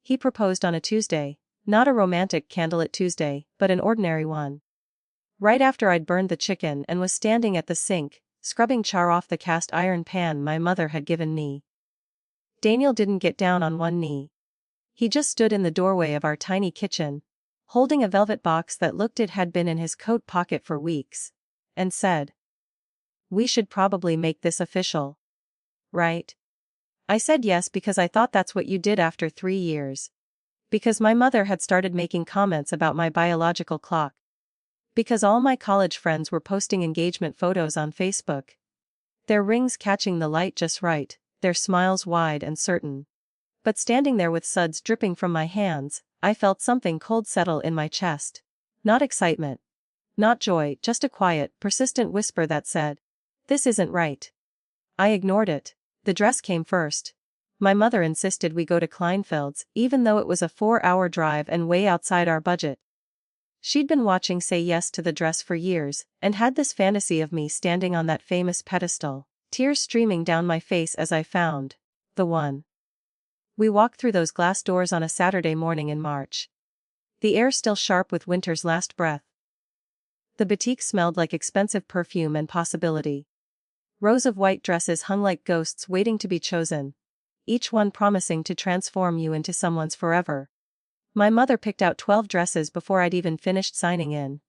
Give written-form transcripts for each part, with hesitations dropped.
He proposed on a Tuesday, not a romantic candlelit Tuesday, but an ordinary one. Right after I'd burned the chicken and was standing at the sink, scrubbing char off the cast iron pan my mother had given me. Daniel didn't get down on one knee. He just stood in the doorway of our tiny kitchen, holding a velvet box that looked it had been in his coat pocket for weeks, and said, "We should probably make this official. Right?" I said yes because I thought that's what you did after 3 years. Because my mother had started making comments about my biological clock. Because all my college friends were posting engagement photos on Facebook. Their rings catching the light just right, their smiles wide and certain. But standing there with suds dripping from my hands, I felt something cold settle in my chest. Not excitement. Not joy, just a quiet, persistent whisper that said, "This isn't right." I ignored it. The dress came first. My mother insisted we go to Kleinfeld's, even though it was a 4-hour drive and way outside our budget. She'd been watching Say Yes to the Dress for years, and had this fantasy of me standing on that famous pedestal, tears streaming down my face as I found the one. We walked through those glass doors on a Saturday morning in March. The air still sharp with winter's last breath. The boutique smelled like expensive perfume and possibility. Rows of white dresses hung like ghosts waiting to be chosen, each one promising to transform you into someone's forever. My mother picked out 12 dresses before I'd even finished signing in.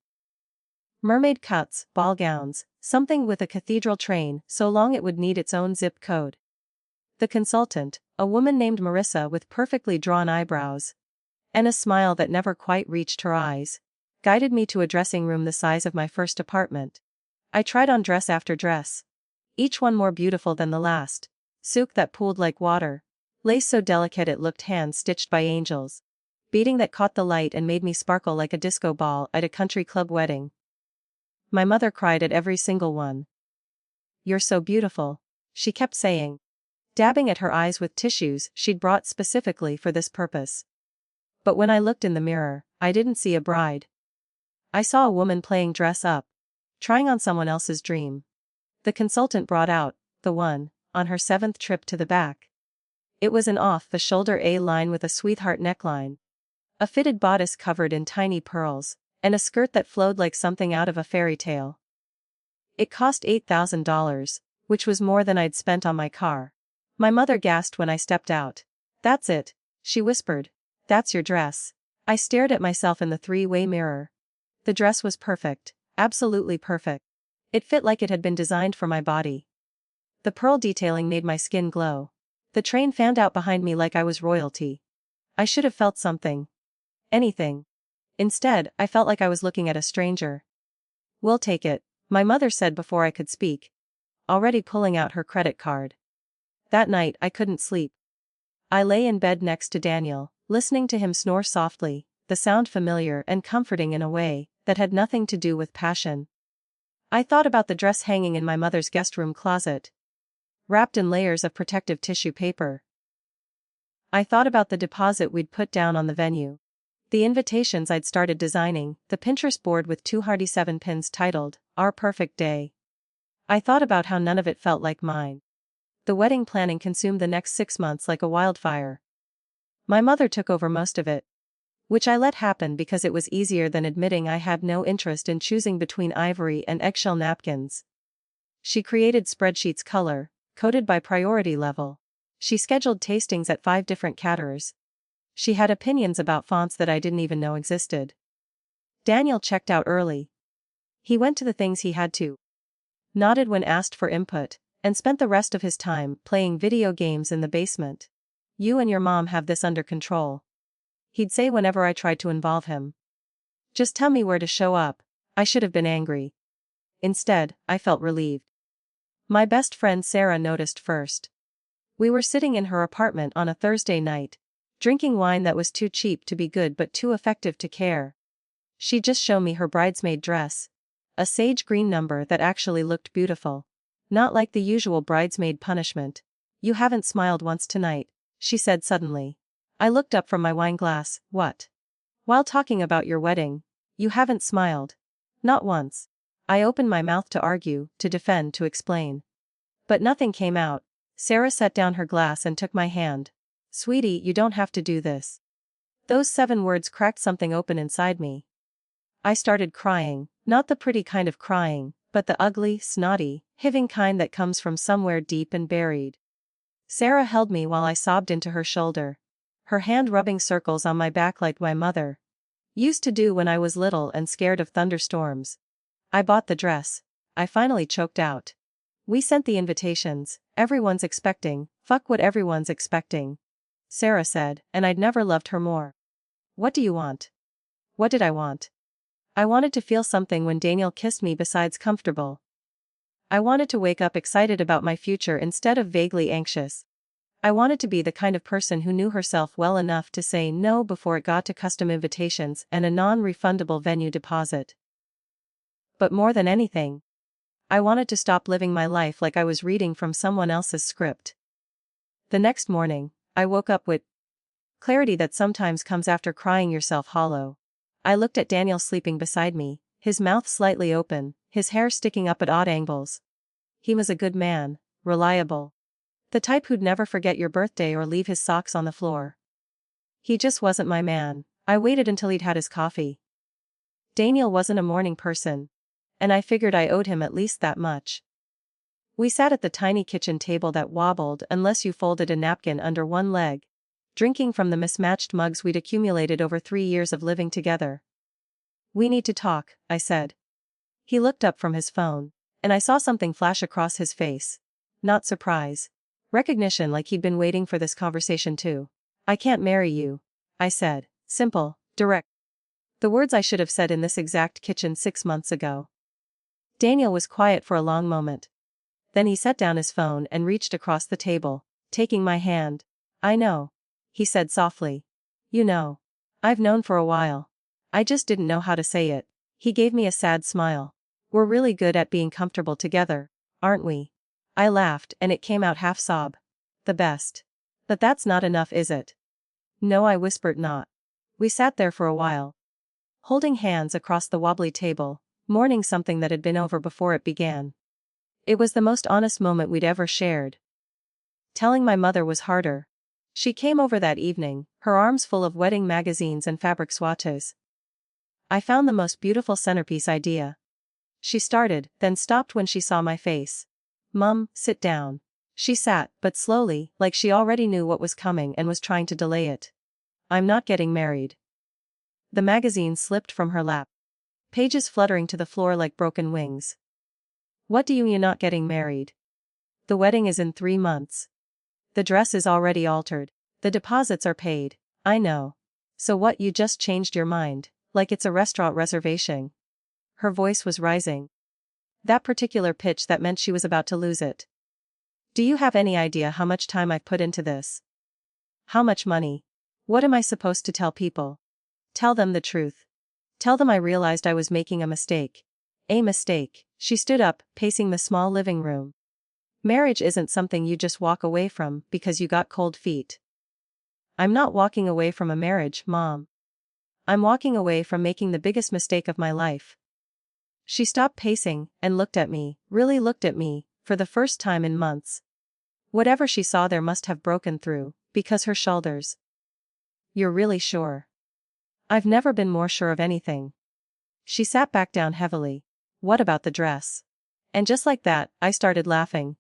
Mermaid cuts, ball gowns, something with a cathedral train so long it would need its own zip code. The consultant, a woman named Marissa with perfectly drawn eyebrows and a smile that never quite reached her eyes, guided me to a dressing room the size of my first apartment. I tried on dress after dress, each one more beautiful than the last. Silk that pooled like water, lace so delicate it looked hand-stitched by angels, beading that caught the light and made me sparkle like a disco ball at a country club wedding. My mother cried at every single one. "You're so beautiful," she kept saying, dabbing at her eyes with tissues she'd brought specifically for this purpose. But when I looked in the mirror, I didn't see a bride. I saw a woman playing dress up, trying on someone else's dream. The consultant brought out the one on her 7th trip to the back. It was an off-the-shoulder A-line with a sweetheart neckline, a fitted bodice covered in tiny pearls, and a skirt that flowed like something out of a fairy tale. It cost $8,000, which was more than I'd spent on my car. My mother gasped when I stepped out. "That's it," she whispered. "That's your dress." I stared at myself in the 3-way mirror. The dress was perfect, absolutely perfect. It fit like it had been designed for my body. The pearl detailing made my skin glow. The train fanned out behind me like I was royalty. I should have felt something. Anything. Instead, I felt like I was looking at a stranger. "We'll take it," my mother said before I could speak, already pulling out her credit card. That night I couldn't sleep. I lay in bed next to Daniel, listening to him snore softly, the sound familiar and comforting in a way that had nothing to do with passion. I thought about the dress hanging in my mother's guest room closet, wrapped in layers of protective tissue paper. I thought about the deposit we'd put down on the venue, the invitations I'd started designing, the Pinterest board with 2 hardy 7 pins titled, "Our Perfect Day." I thought about how none of it felt like mine. The wedding planning consumed the next 6 months like a wildfire. My mother took over most of it, which I let happen because it was easier than admitting I had no interest in choosing between ivory and eggshell napkins. She created spreadsheets coded by priority level. She scheduled tastings at 5 different caterers. She had opinions about fonts that I didn't even know existed. Daniel checked out early. He went to the things he had to, nodded when asked for input, and spent the rest of his time playing video games in the basement. "You and your mom have this under control," he'd say whenever I tried to involve him. "Just tell me where to show up." I should have been angry. Instead, I felt relieved. My best friend Sarah noticed first. We were sitting in her apartment on a Thursday night, drinking wine that was too cheap to be good but too effective to care. She'd just shown me her bridesmaid dress, a sage green number that actually looked beautiful. Not like the usual bridesmaid punishment. "You haven't smiled once tonight," she said suddenly. I looked up from my wine glass. "What? While talking about your wedding, you haven't smiled?" "Not once." I opened my mouth to argue, to defend, to explain. But nothing came out. Sarah set down her glass and took my hand. "Sweetie, you don't have to do this." Those 7 words cracked something open inside me. I started crying, not the pretty kind of crying, but the ugly, snotty, hiving kind that comes from somewhere deep and buried. Sarah held me while I sobbed into her shoulder, her hand rubbing circles on my back like my mother used to do when I was little and scared of thunderstorms. I bought the dress. I finally choked out. We sent the invitations. Everyone's expecting. Fuck what everyone's expecting, Sarah said, and I'd never loved her more. What do you want? What did I want? I wanted to feel something when Daniel kissed me besides comfortable. I wanted to wake up excited about my future instead of vaguely anxious. I wanted to be the kind of person who knew herself well enough to say no before it got to custom invitations and a non-refundable venue deposit. But more than anything, I wanted to stop living my life like I was reading from someone else's script. The next morning, I woke up with clarity that sometimes comes after crying yourself hollow. I looked at Daniel sleeping beside me, his mouth slightly open, his hair sticking up at odd angles. He was a good man, reliable. The type who'd never forget your birthday or leave his socks on the floor. He just wasn't my man. I waited until he'd had his coffee. Daniel wasn't a morning person, and I figured I owed him at least that much. We sat at the tiny kitchen table that wobbled unless you folded a napkin under one leg, drinking from the mismatched mugs we'd accumulated over 3 years of living together. "We need to talk," I said. He looked up from his phone, and I saw something flash across his face. Not surprise. Recognition, like he'd been waiting for this conversation too. "I can't marry you," I said. Simple, direct. The words I should have said in this exact kitchen 6 months ago. Daniel was quiet for a long moment. Then he set down his phone and reached across the table, taking my hand. "I know," he said softly. "You know. I've known for a while. I just didn't know how to say it." He gave me a sad smile. "We're really good at being comfortable together, aren't we?" I laughed and it came out half sob. "The best. But that's not enough, is it?" "No," I whispered, not. We sat there for a while, holding hands across the wobbly table, mourning something that had been over before it began. It was the most honest moment we'd ever shared. Telling my mother was harder. She came over that evening, her arms full of wedding magazines and fabric swatches. "I found the most beautiful centerpiece idea," she started, then stopped when she saw my face. "Mum, sit down." She sat, but slowly, like she already knew what was coming and was trying to delay it. "I'm not getting married." The magazine slipped from her lap, pages fluttering to the floor like broken wings. "What do you mean you're not getting married? The wedding is in 3 months. The dress is already altered. The deposits are paid." "I know. So what, you just changed your mind, like it's a restaurant reservation?" Her voice was rising. That particular pitch that meant she was about to lose it. "Do you have any idea how much time I've put into this? How much money? What am I supposed to tell people? Tell them the truth. Tell them I realized I was making a mistake." "A mistake." She stood up, pacing the small living room. "Marriage isn't something you just walk away from because you got cold feet." "I'm not walking away from a marriage, Mom. I'm walking away from making the biggest mistake of my life." She stopped pacing and looked at me, really looked at me, for the first time in months. Whatever she saw there must have broken through, because her shoulders. "You're really sure?" "I've never been more sure of anything." She sat back down heavily. "What about the dress?" And just like that, I started laughing.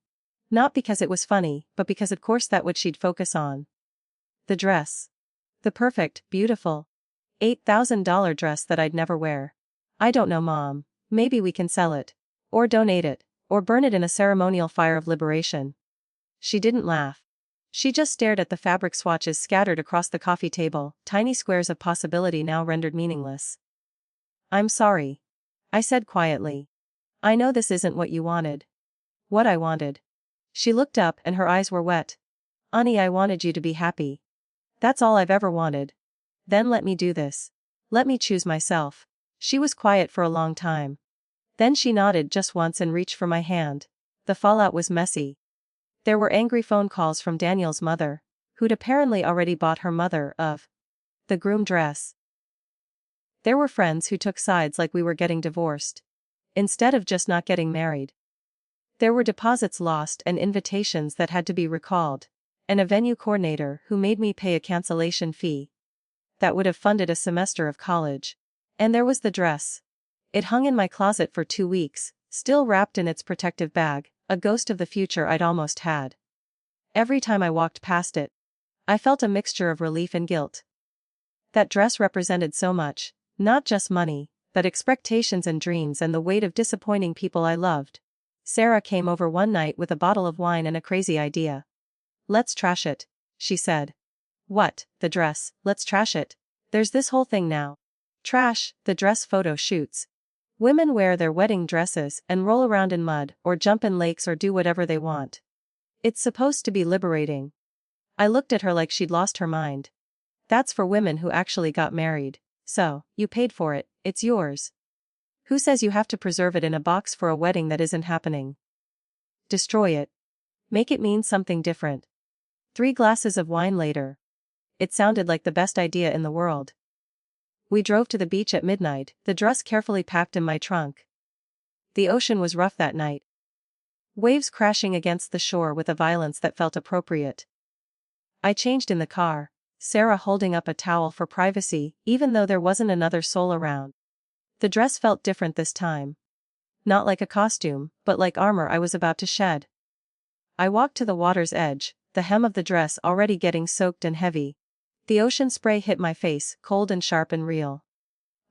Not because it was funny, but because of course that's what she'd focus on. The dress. The perfect, beautiful, $8,000 dress that I'd never wear. "I don't know, Mom. Maybe we can sell it. Or donate it. Or burn it in a ceremonial fire of liberation." She didn't laugh. She just stared at the fabric swatches scattered across the coffee table, tiny squares of possibility now rendered meaningless. "I'm sorry," I said quietly. "I know this isn't what you wanted." "What I wanted?" She looked up and her eyes were wet. "Honey, I wanted you to be happy. That's all I've ever wanted. Then let me do this. Let me choose myself." She was quiet for a long time. Then she nodded just once and reached for my hand. The fallout was messy. There were angry phone calls from Daniel's mother, who'd apparently already bought her mother of the groom dress. There were friends who took sides like we were getting divorced, instead of just not getting married. There were deposits lost and invitations that had to be recalled, and a venue coordinator who made me pay a cancellation fee. that would have funded a semester of college. And there was the dress. It hung in my closet for 2 weeks, still wrapped in its protective bag, a ghost of the future I'd almost had. Every time I walked past it, I felt a mixture of relief and guilt. That dress represented so much, not just money, but expectations and dreams and the weight of disappointing people I loved. Sarah came over one night with a bottle of wine and a crazy idea. "Let's trash it," she said. "What, the dress? Let's trash it. There's this whole thing now. Trash, the dress photo shoots. Women wear their wedding dresses and roll around in mud or jump in lakes or do whatever they want. It's supposed to be liberating." I looked at her like she'd lost her mind. "That's for women who actually got married. So, you paid for it, it's yours. Who says you have to preserve it in a box for a wedding that isn't happening? Destroy it. Make it mean something different." 3 glasses of wine later. It sounded like the best idea in the world. We drove to the beach at midnight, the dress carefully packed in my trunk. The ocean was rough that night. Waves crashing against the shore with a violence that felt appropriate. I changed in the car, Sarah holding up a towel for privacy, even though there wasn't another soul around. The dress felt different this time. Not like a costume, but like armor I was about to shed. I walked to the water's edge, the hem of the dress already getting soaked and heavy. The ocean spray hit my face, cold and sharp and real.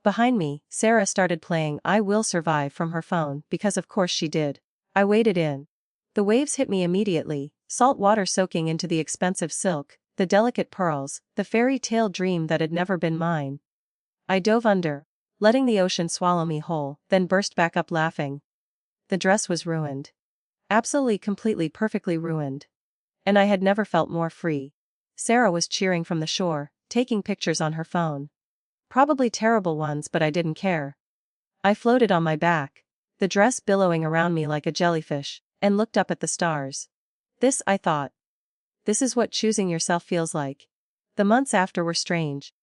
Behind me, Sarah started playing "I Will Survive" from her phone, because of course she did. I waded in. The waves hit me immediately, salt water soaking into the expensive silk, the delicate pearls, the fairy tale dream that had never been mine. I dove under, letting the ocean swallow me whole, then burst back up laughing. The dress was ruined. Absolutely, completely, perfectly ruined. And I had never felt more free. Sarah was cheering from the shore, taking pictures on her phone. Probably terrible ones, but I didn't care. I floated on my back, the dress billowing around me like a jellyfish, and looked up at the stars. This, I thought. This is what choosing yourself feels like. The months after were strange.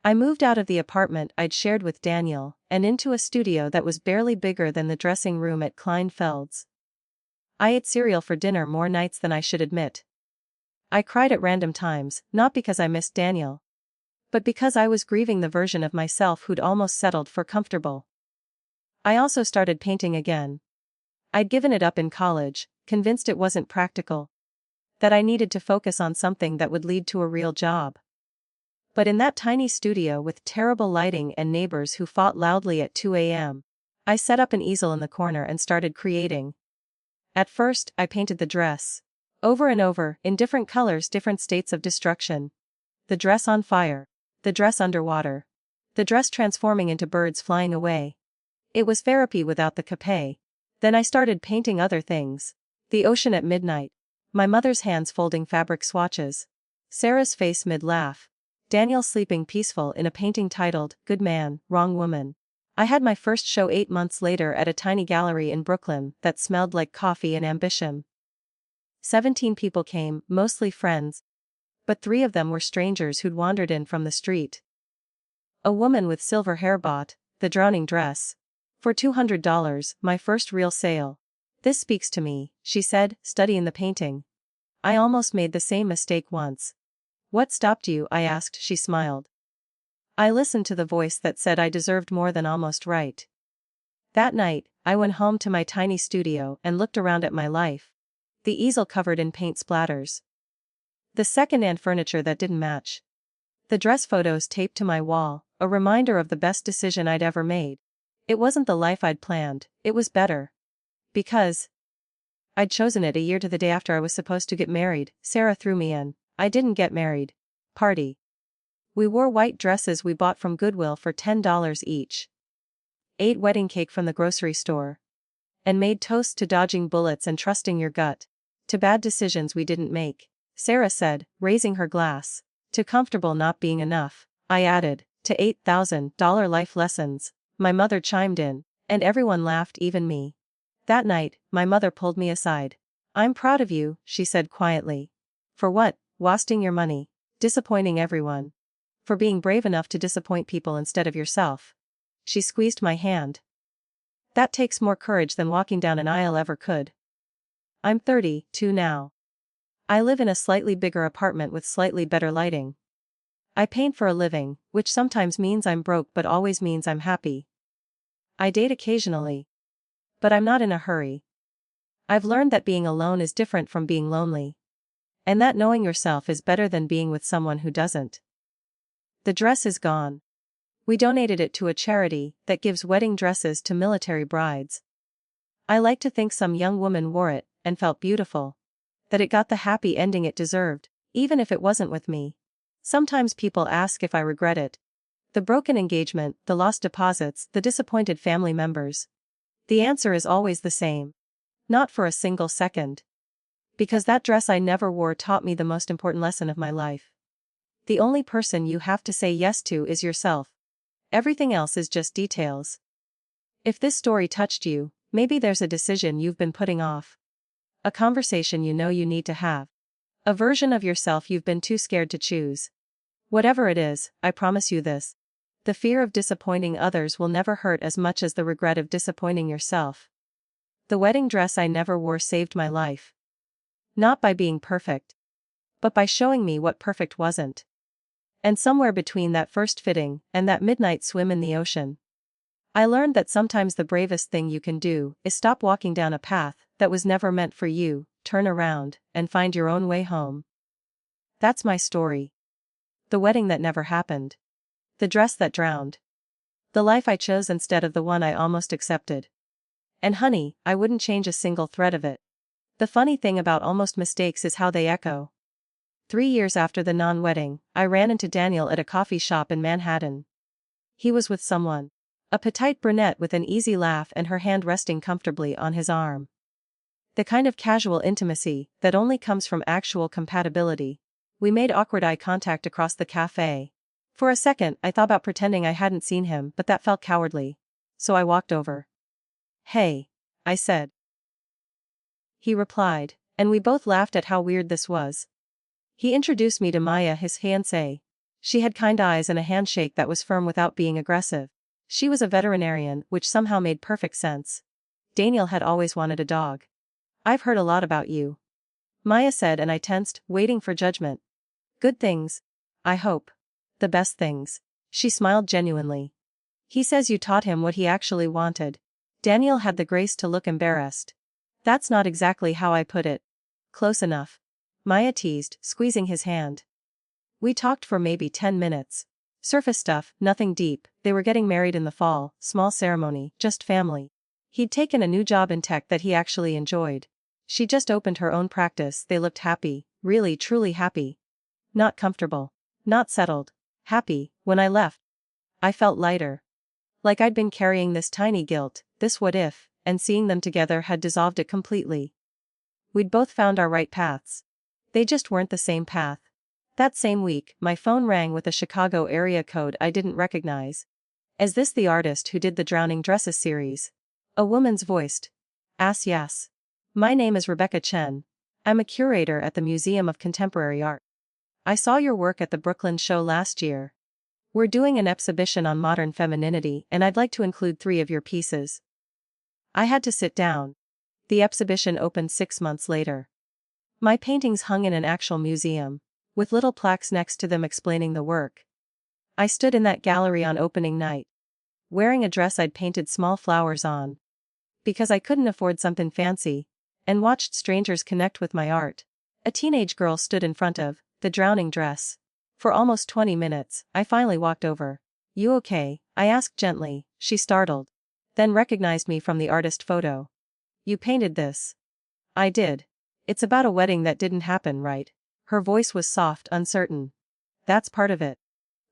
I moved out of the apartment I'd shared with Daniel, and into a studio that was barely bigger than the dressing room at Kleinfeld's. I ate cereal for dinner more nights than I should admit. I cried at random times, not because I missed Daniel, but because I was grieving the version of myself who'd almost settled for comfortable. I also started painting again. I'd given it up in college, convinced it wasn't practical, that I needed to focus on something that would lead to a real job. But in that tiny studio with terrible lighting and neighbors who fought loudly at 2 a.m., I set up an easel in the corner and started creating. At first, I painted the dress. Over and over, in different colors, different states of destruction. The dress on fire. The dress underwater. The dress transforming into birds flying away. It was therapy without the capé. Then I started painting other things. The ocean at midnight. My mother's hands folding fabric swatches. Sarah's face mid-laugh. Daniel sleeping peaceful in a painting titled, "Good Man, Wrong Woman." I had my first show 8 months later at a tiny gallery in Brooklyn that smelled like coffee and ambition. 17 people came, mostly friends. But 3 of them were strangers who'd wandered in from the street. A woman with silver hair bought the drowning dress for $200, my first real sale. "This speaks to me," she said, studying the painting. "I almost made the same mistake once." "What stopped you?" I asked. She smiled. I listened to the voice that said I deserved more than almost right. That night, I went home to my tiny studio and looked around at my life. The easel covered in paint splatters. The second-hand furniture that didn't match. The dress photos taped to my wall, a reminder of the best decision I'd ever made. It wasn't the life I'd planned, it was better. Because I'd chosen it a year to the day after I was supposed to get married. Sarah threw me in. I didn't get married. Party. We wore white dresses we bought from Goodwill for $10 each. Ate wedding cake from the grocery store. And made toast to dodging bullets and trusting your gut. To bad decisions we didn't make. Sarah said, raising her glass. To comfortable not being enough. I added, to $8,000 life lessons. My mother chimed in, and everyone laughed, even me. That night, my mother pulled me aside. "I'm proud of you," she said quietly. "For what? Wasting your money. Disappointing everyone. For being brave enough to disappoint people instead of yourself." She squeezed my hand. "That takes more courage than walking down an aisle ever could." I'm 32 now. I live in a slightly bigger apartment with slightly better lighting. I paint for a living, which sometimes means I'm broke but always means I'm happy. I date occasionally. But I'm not in a hurry. I've learned that being alone is different from being lonely. And that knowing yourself is better than being with someone who doesn't. The dress is gone. We donated it to a charity that gives wedding dresses to military brides. I like to think some young woman wore it and felt beautiful. That it got the happy ending it deserved, even if it wasn't with me. Sometimes people ask if I regret it. The broken engagement, the lost deposits, the disappointed family members. The answer is always the same. Not for a single second. Because that dress I never wore taught me the most important lesson of my life. The only person you have to say yes to is yourself. Everything else is just details. If this story touched you, maybe there's a decision you've been putting off. A conversation you know you need to have. A version of yourself you've been too scared to choose. Whatever it is, I promise you this. The fear of disappointing others will never hurt as much as the regret of disappointing yourself. The wedding dress I never wore saved my life. Not by being perfect, but by showing me what perfect wasn't. And somewhere between that first fitting and that midnight swim in the ocean, I learned that sometimes the bravest thing you can do is stop walking down a path that was never meant for you, turn around, and find your own way home. That's my story. The wedding that never happened. The dress that drowned. The life I chose instead of the one I almost accepted. And honey, I wouldn't change a single thread of it. The funny thing about almost mistakes is how they echo. 3 years after the non-wedding, I ran into Daniel at a coffee shop in Manhattan. He was with someone. A petite brunette with an easy laugh and her hand resting comfortably on his arm. The kind of casual intimacy that only comes from actual compatibility. We made awkward eye contact across the cafe. For a second, I thought about pretending I hadn't seen him, but that felt cowardly. So I walked over. "Hey," I said. He replied, and we both laughed at how weird this was. He introduced me to Maya, his fiancée. She had kind eyes and a handshake that was firm without being aggressive. She was a veterinarian, which somehow made perfect sense. Daniel had always wanted a dog. "I've heard a lot about you," Maya said, and I tensed, waiting for judgment. "Good things. I hope. The best things." She smiled genuinely. "He says you taught him what he actually wanted." Daniel had the grace to look embarrassed. "That's not exactly how I put it." "Close enough," Maya teased, squeezing his hand. We talked for maybe 10 minutes. Surface stuff, nothing deep. They were getting married in the fall, small ceremony, just family. He'd taken a new job in tech that he actually enjoyed. She just opened her own practice. They looked happy, really truly happy. Not comfortable. Not settled. Happy. When I left, I felt lighter. Like I'd been carrying this tiny guilt, this what if, and seeing them together had dissolved it completely. We'd both found our right paths. They just weren't the same path. That same week, my phone rang with a Chicago area code I didn't recognize. "Is this the artist who did the Drowning Dresses series?" A woman's voiced. Yes. "My name is Rebecca Chen. I'm a curator at the Museum of Contemporary Art. I saw your work at the Brooklyn show last year. We're doing an exhibition on modern femininity and I'd like to include 3 of your pieces." I had to sit down. The exhibition opened 6 months later. My paintings hung in an actual museum, with little plaques next to them explaining the work. I stood in that gallery on opening night, wearing a dress I'd painted small flowers on, because I couldn't afford something fancy, and watched strangers connect with my art. A teenage girl stood in front of the drowning dress. For almost 20 minutes, I finally walked over. "You okay?" I asked gently. She startled. Then recognized me from the artist photo. "You painted this?" "I did. It's about a wedding that didn't happen, right?" Her voice was soft, uncertain. "That's part of it.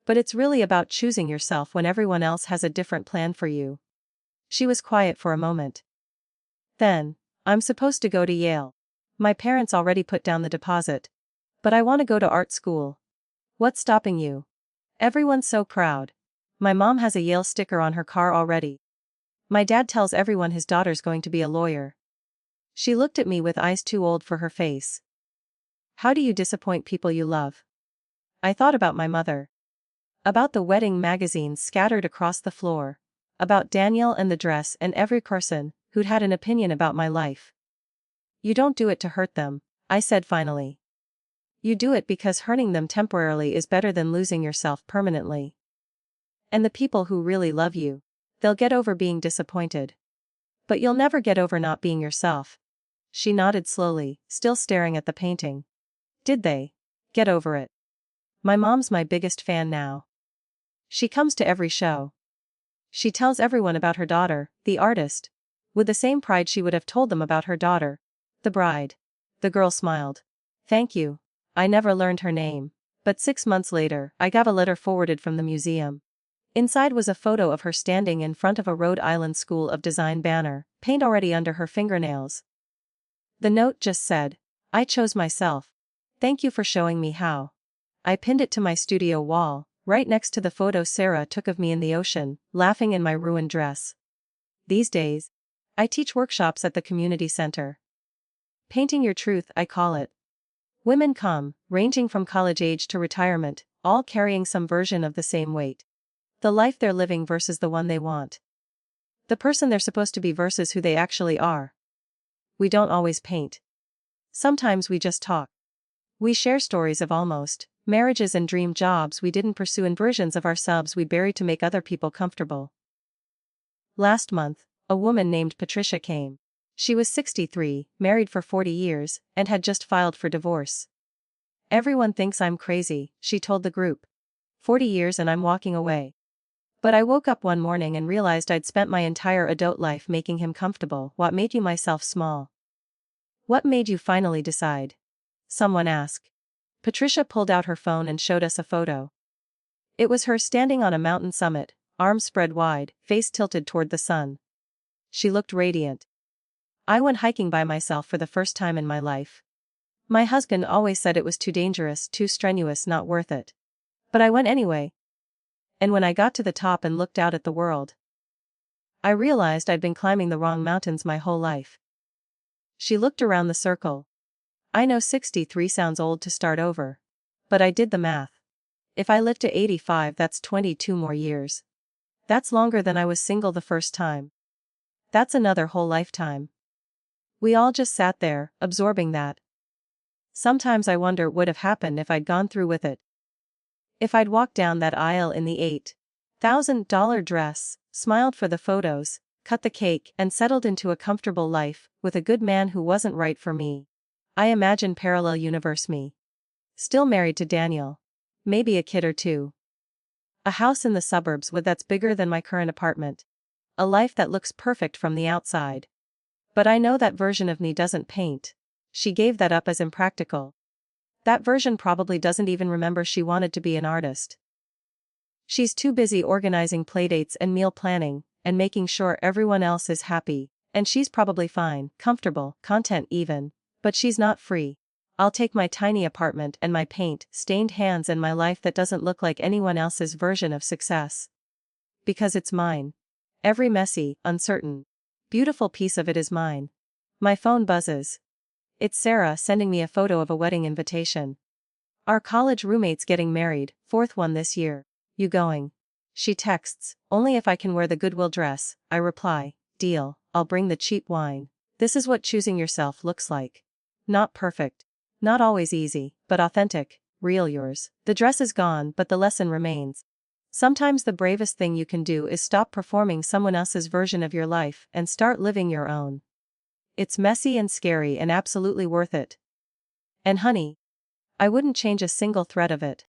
But it's really about choosing yourself when everyone else has a different plan for you." She was quiet for a moment. Then, "I'm supposed to go to Yale. My parents already put down the deposit. But I want to go to art school." "What's stopping you?" "Everyone's so proud. My mom has a Yale sticker on her car already. My dad tells everyone his daughter's going to be a lawyer." She looked at me with eyes too old for her face. "How do you disappoint people you love?" I thought about my mother. About the wedding magazines scattered across the floor. About Daniel and the dress and every person who'd had an opinion about my life. "You don't do it to hurt them," I said finally. You do it because hurting them temporarily is better than losing yourself permanently. And the people who really love you, they'll get over being disappointed. But you'll never get over not being yourself. She nodded slowly, still staring at the painting. Did they get over it? My mom's my biggest fan now. She comes to every show. She tells everyone about her daughter, the artist, with the same pride she would have told them about her daughter, the bride. The girl smiled. Thank you. I never learned her name. But 6 months later, I got a letter forwarded from the museum. Inside was a photo of her standing in front of a Rhode Island School of Design banner, paint already under her fingernails. The note just said, I chose myself. Thank you for showing me how. I pinned it to my studio wall, right next to the photo Sarah took of me in the ocean, laughing in my ruined dress. These days, I teach workshops at the community center. Painting Your Truth, I call it. Women come, ranging from college age to retirement, all carrying some version of the same weight. The life they're living versus the one they want. The person they're supposed to be versus who they actually are. We don't always paint. Sometimes we just talk. We share stories of almost marriages and dream jobs we didn't pursue and versions of ourselves we buried to make other people comfortable. Last month, a woman named Patricia came. She was 63, married for 40 years, and had just filed for divorce. Everyone thinks I'm crazy, she told the group. 40 years and I'm walking away. But I woke up one morning and realized I'd spent my entire adult life making him comfortable. What made you myself small? What made you finally decide? Someone asked. Patricia pulled out her phone and showed us a photo. It was her standing on a mountain summit, arms spread wide, face tilted toward the sun. She looked radiant. I went hiking by myself for the first time in my life. My husband always said it was too dangerous, too strenuous, not worth it. But I went anyway. And when I got to the top and looked out at the world, I realized I'd been climbing the wrong mountains my whole life. She looked around the circle. I know 63 sounds old to start over. But I did the math. If I live to 85, that's 22 more years. That's longer than I was single the first time. That's another whole lifetime. We all just sat there, absorbing that. Sometimes I wonder what would have happened if I'd gone through with it. If I'd walked down that aisle in the $8,000 dress, smiled for the photos, cut the cake, and settled into a comfortable life, with a good man who wasn't right for me. I imagine parallel universe me. Still married to Daniel. Maybe a kid or two. A house in the suburbs that's bigger than my current apartment. A life that looks perfect from the outside. But I know that version of me doesn't paint. She gave that up as impractical. That version probably doesn't even remember she wanted to be an artist. She's too busy organizing playdates and meal planning, and making sure everyone else is happy, and she's probably fine, comfortable, content even, but she's not free. I'll take my tiny apartment and my paint-stained hands and my life that doesn't look like anyone else's version of success. Because it's mine. Every messy, uncertain, beautiful piece of it is mine. My phone buzzes. It's Sarah sending me a photo of a wedding invitation. Our college roommate's getting married, 4th one this year. You going? She texts, only if I can wear the Goodwill dress. I reply, deal, I'll bring the cheap wine. This is what choosing yourself looks like. Not perfect. Not always easy, but authentic, real yours. The dress is gone, but the lesson remains. Sometimes the bravest thing you can do is stop performing someone else's version of your life and start living your own. It's messy and scary and absolutely worth it. And honey, I wouldn't change a single thread of it.